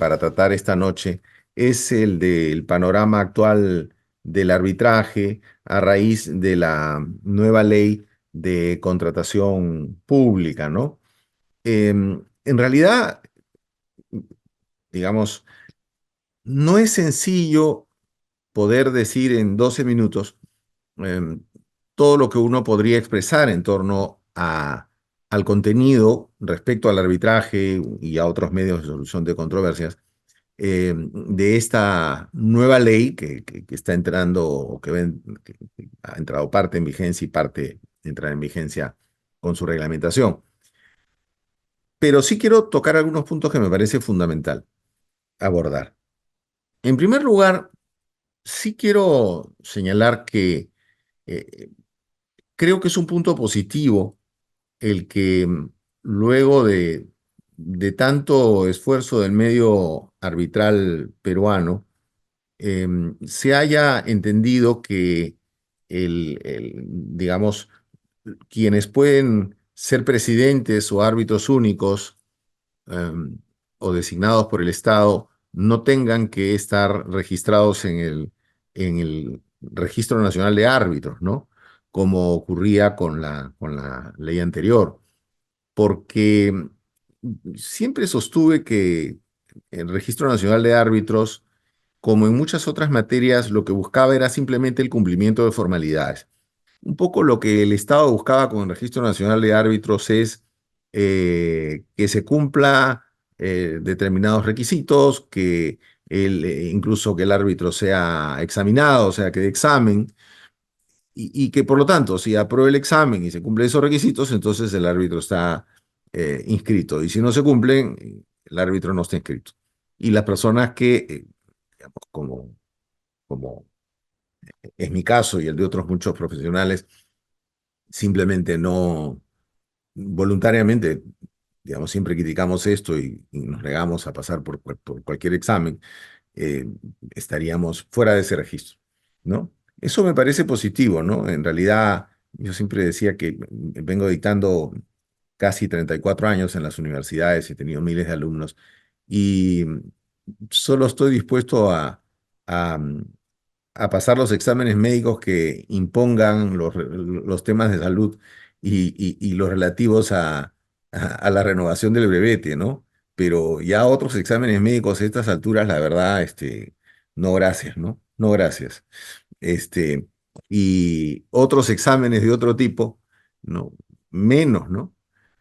para tratar esta noche es el del panorama actual del arbitraje a raíz de la nueva ley de contratación pública, ¿no? En realidad, digamos, no es sencillo poder decir en 12 minutos em, todo lo que uno podría expresar en torno al contenido respecto al arbitraje y a otros medios de solución de controversias de esta nueva ley que está entrando o que ha entrado parte en vigencia y parte entrará en vigencia con su reglamentación. Pero sí quiero tocar algunos puntos que me parece fundamental abordar. En primer lugar, sí quiero señalar que eh, creo que es un punto positivo el que luego de tanto esfuerzo del medio arbitral peruano, se haya entendido que digamos, quienes pueden ser presidentes o árbitros únicos em, o designados por el Estado no tengan que estar registrados en el Registro Nacional de Árbitros, ¿no? Como ocurría con la ley anterior, porque siempre sostuve que el Registro Nacional de Árbitros, como en muchas otras materias, lo que buscaba era simplemente el cumplimiento de formalidades. Un poco lo que el Estado buscaba con el Registro Nacional de Árbitros es que se cumpla determinados requisitos, que incluso que el árbitro sea examinado, o sea, que de examen, y que por lo tanto, si aprueba el examen y se cumplen esos requisitos, entonces el árbitro está inscrito. Y si no se cumplen, el árbitro no está inscrito. Y las personas que, digamos, como es mi caso y el de otros muchos profesionales, simplemente no, voluntariamente, digamos, siempre criticamos esto y nos negamos a pasar por cualquier examen, eh, estaríamos fuera de ese registro, ¿no? Eso me parece positivo, ¿no? En realidad, yo siempre decía que vengo dictando casi 34 años en las universidades, he tenido miles de alumnos y solo estoy dispuesto a, a pasar los exámenes médicos que impongan los temas de salud y los relativos a la renovación del brevete, ¿no? Pero ya otros exámenes médicos a estas alturas, la verdad, no gracias, ¿no? No gracias. Este, y otros exámenes de otro tipo, ¿no? Menos, ¿no?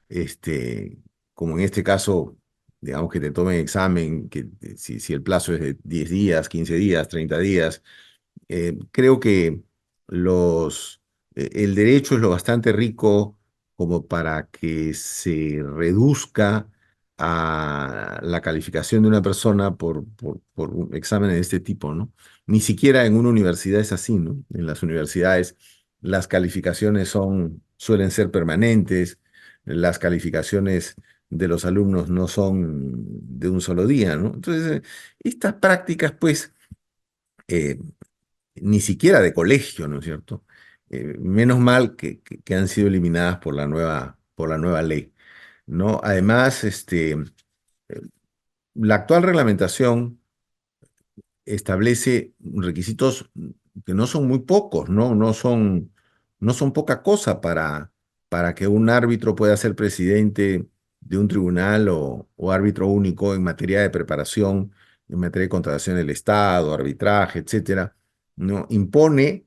Este, como en este caso, digamos que te tomen examen, que si el plazo es de 10 días, 15 días, 30 días, creo que el derecho es lo bastante rico como para que se reduzca a la calificación de una persona por un examen de este tipo, ¿no? Ni siquiera en una universidad es así, ¿no? En las universidades las calificaciones suelen ser permanentes, las calificaciones de los alumnos no son de un solo día, ¿no? Entonces, estas prácticas, pues, eh, ni siquiera de colegio, ¿no es cierto? Menos mal que han sido eliminadas por la nueva ley, ¿no? Además, la actual reglamentación establece requisitos que no son muy pocos, ¿no? No son poca cosa para que un árbitro pueda ser presidente de un tribunal o árbitro único en materia de preparación, en materia de contratación del Estado, arbitraje, etcétera, ¿no? Impone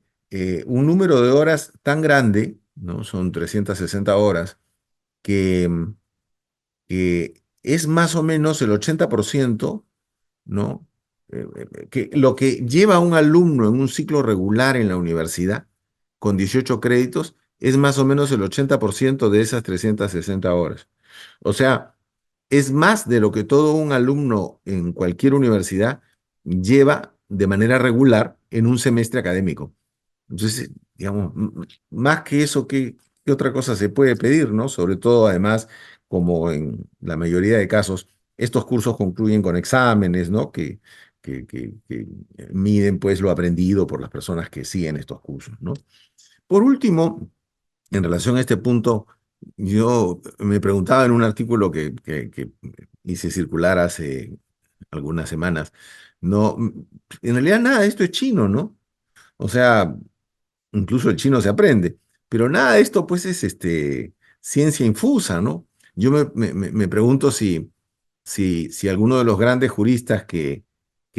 un número de horas tan grande, ¿no? Son 360 horas, que, que es más o menos el 80%, ¿no? Que lo que lleva a un alumno en un ciclo regular en la universidad con 18 créditos es más o menos el 80% de esas 360 horas. O sea, es más de lo que todo un alumno en cualquier universidad lleva de manera regular en un semestre académico. Entonces, digamos, más que eso, ¿qué otra cosa se puede pedir, ¿no? Sobre todo, además, como en la mayoría de casos, estos cursos concluyen con exámenes, ¿no? Que miden, pues, lo aprendido por las personas que siguen estos cursos, ¿no? Por último, en relación a este punto, yo me preguntaba en un artículo que hice circular hace algunas semanas. No, en realidad nada de esto es chino, ¿no? O sea, incluso el chino se aprende, pero nada de esto pues es ciencia infusa, ¿no? Yo me pregunto si alguno de los grandes juristas que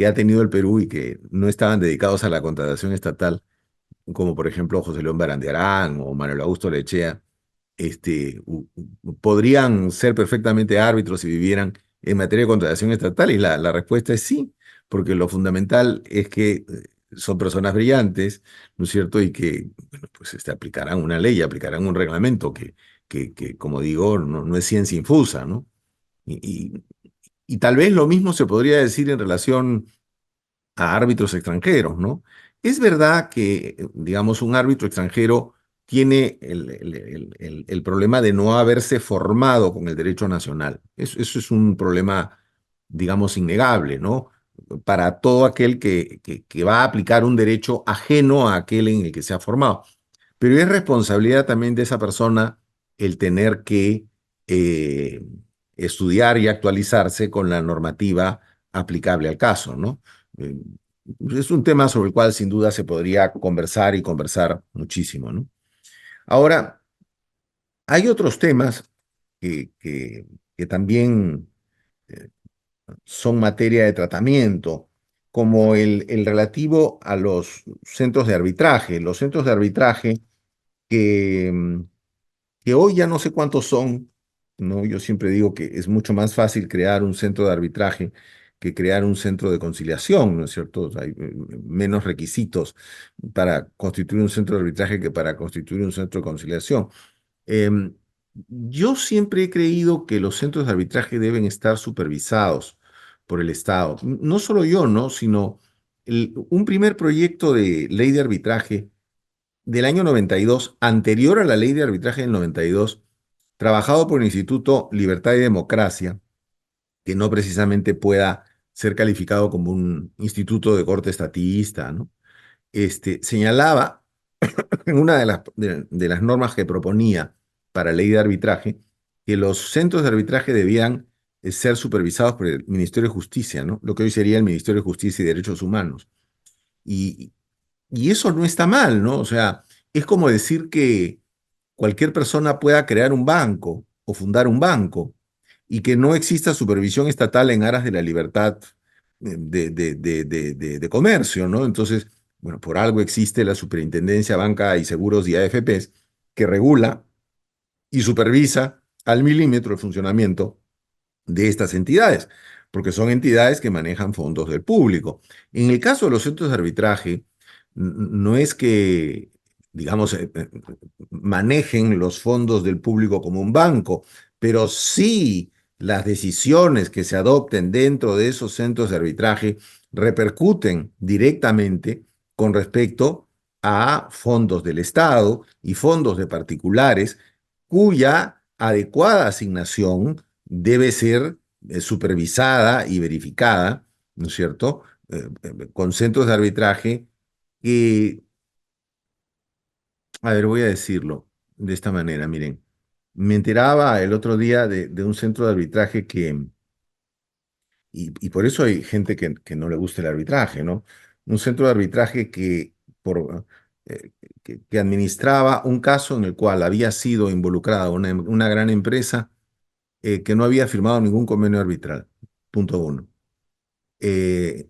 ha tenido el Perú y que no estaban dedicados a la contratación estatal, como por ejemplo José León Barandiarán o Manuel Augusto Lechea, podrían ser perfectamente árbitros si vivieran en materia de contratación estatal? Y la respuesta es sí, porque lo fundamental es que son personas brillantes, ¿no es cierto? Y que bueno, pues, aplicarán una ley, aplicarán un reglamento que como digo, no es ciencia infusa, ¿no? Y, y, y tal vez lo mismo se podría decir en relación a árbitros extranjeros, ¿no? Es verdad que, digamos, un árbitro extranjero tiene el problema de no haberse formado con el derecho nacional. Eso es un problema, digamos, innegable, ¿no? Para todo aquel que va a aplicar un derecho ajeno a aquel en el que se ha formado. Pero es responsabilidad también de esa persona el tener que eh, estudiar y actualizarse con la normativa aplicable al caso, ¿no? Eh, es un tema sobre el cual sin duda se podría conversar y conversar muchísimo, ¿no? Ahora, hay otros temas que también eh, son materia de tratamiento, como el relativo a los centros de arbitraje. Los centros de arbitraje que hoy ya no sé cuántos son, ¿no? Yo siempre digo que es mucho más fácil crear un centro de arbitraje que crear un centro de conciliación, ¿no es cierto? Hay menos requisitos para constituir un centro de arbitraje que para constituir un centro de conciliación. Em, yo siempre he creído que los centros de arbitraje deben estar supervisados por el Estado. No solo yo, ¿no? Sino un primer proyecto de ley de arbitraje del año 92, anterior a la ley de arbitraje del 92, trabajado por el Instituto Libertad y Democracia, que no precisamente pueda ser calificado como un instituto de corte estatista, ¿no? Señalaba en una de las normas que proponía para ley de arbitraje que los centros de arbitraje debían ser supervisados por el Ministerio de Justicia, ¿no? Lo que hoy sería el Ministerio de Justicia y Derechos Humanos. Y, y eso no está mal, ¿no? O sea, es como decir que cualquier persona pueda crear un banco o fundar un banco y que no exista supervisión estatal en aras de la libertad de comercio, ¿no? Entonces, bueno, por algo existe la Superintendencia Banca y Seguros y AFPs que regula y supervisa al milímetro el funcionamiento de estas entidades, porque son entidades que manejan fondos del público. En el caso de los centros de arbitraje, no es que, digamos, manejen los fondos del público como un banco, pero sí las decisiones que se adopten dentro de esos centros de arbitraje repercuten directamente con respecto a fondos del Estado y fondos de particulares cuya adecuada asignación debe ser supervisada y verificada, ¿no es cierto? Con centros de arbitraje que, a ver, voy a decirlo de esta manera, miren, me enteraba el otro día de un centro de arbitraje y por eso hay gente que no le gusta el arbitraje, ¿no? Un centro de arbitraje por, eh, que administraba un caso en el cual había sido involucrada una gran empresa que no había firmado ningún convenio arbitral, punto uno, eh,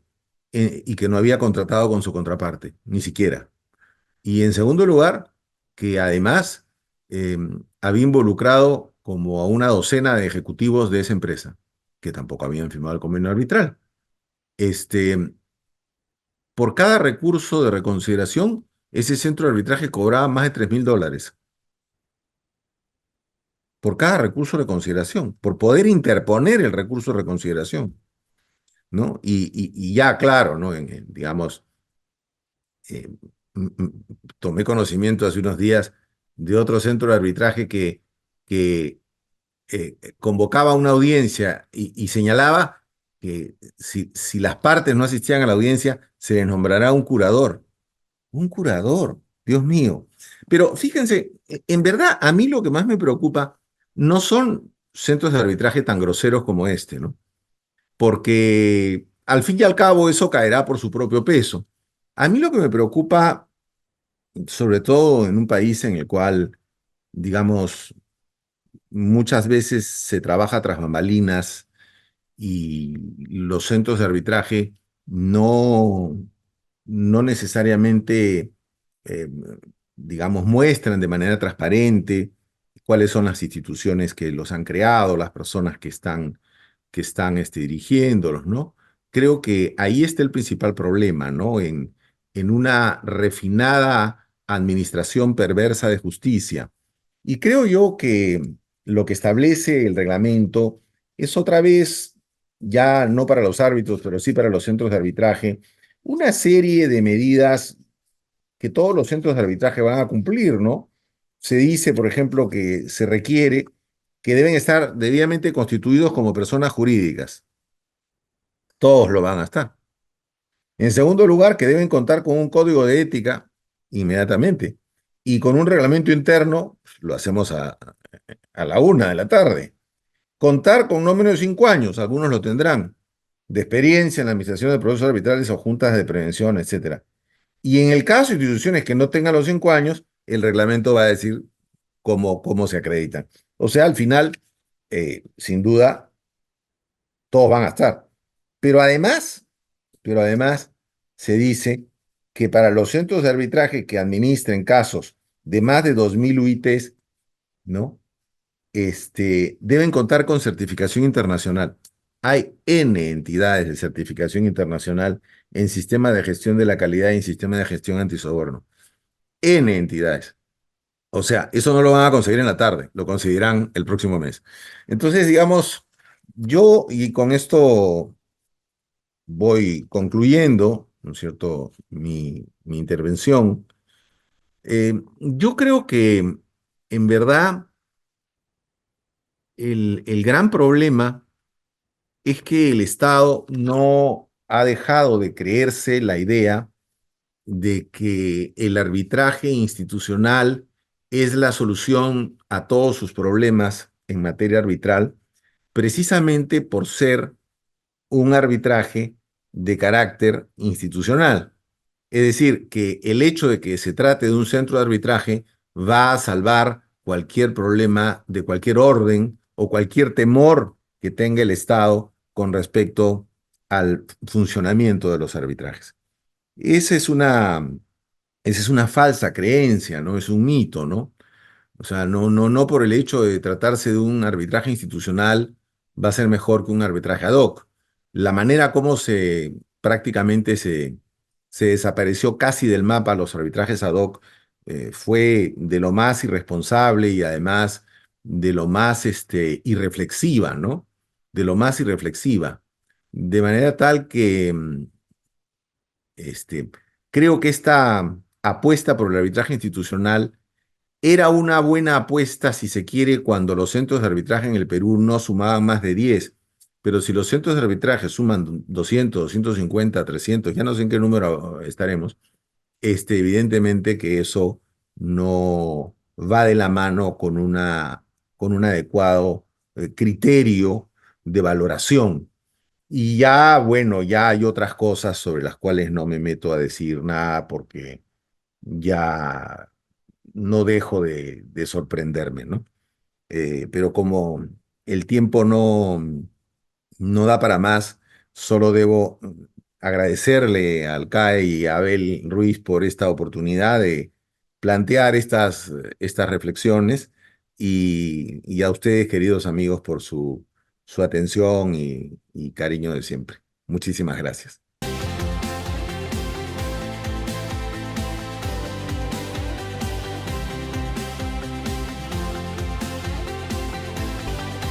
y que no había contratado con su contraparte, ni siquiera. Y en segundo lugar, que además eh, había involucrado como a una docena de ejecutivos de esa empresa, que tampoco habían firmado el convenio arbitral. Este, por cada recurso de reconsideración, ese centro de arbitraje cobraba más de $3.000 por cada recurso de reconsideración, por poder interponer el recurso de reconsideración, ¿no? Y ya, claro, ¿no? Digamos, eh, tomé conocimiento hace unos días de otro centro de arbitraje que convocaba una audiencia y señalaba que si las partes no asistían a la audiencia, se les nombrará un curador. Un curador, Dios mío. Pero fíjense, en verdad, a mí lo que más me preocupa no son centros de arbitraje tan groseros como este, ¿no? porque al fin y al cabo eso caerá por su propio peso. A mí lo que me preocupa, sobre todo en un país en el cual, digamos, muchas veces se trabaja tras bambalinas y los centros de arbitraje no, no necesariamente, eh, digamos, muestran de manera transparente cuáles son las instituciones que los han creado, las personas que están dirigiéndolos, ¿no? Creo que ahí está el principal problema, ¿no? En una refinada administración perversa de justicia. Y creo yo que lo que establece el reglamento es otra vez, ya no para los árbitros, pero sí para los centros de arbitraje, una serie de medidas que todos los centros de arbitraje van a cumplir, ¿no? Se dice, por ejemplo, que se requiere que deben estar debidamente constituidos como personas jurídicas. Todos lo van a estar. En segundo lugar, que deben contar con un código de ética inmediatamente y con un reglamento interno, lo hacemos a la 1 de la tarde. Contar con no menos de 5 años, algunos lo tendrán, de experiencia en la administración de procesos arbitrales o juntas de prevención, etcétera. Y en el caso de instituciones que no tengan los 5 años, el reglamento va a decir cómo se acreditan. O sea, al final, sin duda, todos van a estar. Pero además, pero además, se dice que para los centros de arbitraje que administren casos de más de 2.000 UITs, ¿no? Deben contar con certificación internacional. Hay N entidades de certificación internacional en sistema de gestión de la calidad y en sistema de gestión antisoborno. N entidades. O sea, eso no lo van a conseguir en la tarde, lo conseguirán el próximo mes. Entonces, digamos, yo, y con esto voy concluyendo, ¿no es cierto?, mi intervención. Yo creo que, en verdad, el gran problema es que el Estado no ha dejado de creerse la idea de que el arbitraje institucional es la solución a todos sus problemas en materia arbitral, precisamente por ser un arbitraje de carácter institucional. Es decir, que el hecho de que se trate de un centro de arbitraje va a salvar cualquier problema de cualquier orden o cualquier temor que tenga el Estado con respecto al funcionamiento de los arbitrajes. Esa es una, esa es una falsa creencia, ¿no? Es un mito, ¿no? O sea, no por el hecho de tratarse de un arbitraje institucional va a ser mejor que un arbitraje ad hoc. La manera como prácticamente se desapareció casi del mapa los arbitrajes ad hoc fue de lo más irresponsable y además de lo más irreflexiva, ¿no? De lo más irreflexiva. De manera tal que este, creo que esta apuesta por el arbitraje institucional era una buena apuesta, si se quiere, cuando los centros de arbitraje en el Perú no sumaban más de 10. Pero si los centros de arbitraje suman 200, 250, 300, ya no sé en qué número estaremos, evidentemente que eso no va de la mano con un adecuado criterio de valoración. Y ya, bueno, ya hay otras cosas sobre las cuales no me meto a decir nada porque ya no dejo de sorprenderme, ¿no? Pero como el tiempo no da para más, solo debo agradecerle al CAE y a Abel Ruiz por esta oportunidad de plantear estas reflexiones y a ustedes, queridos amigos, por su atención y cariño de siempre. Muchísimas gracias.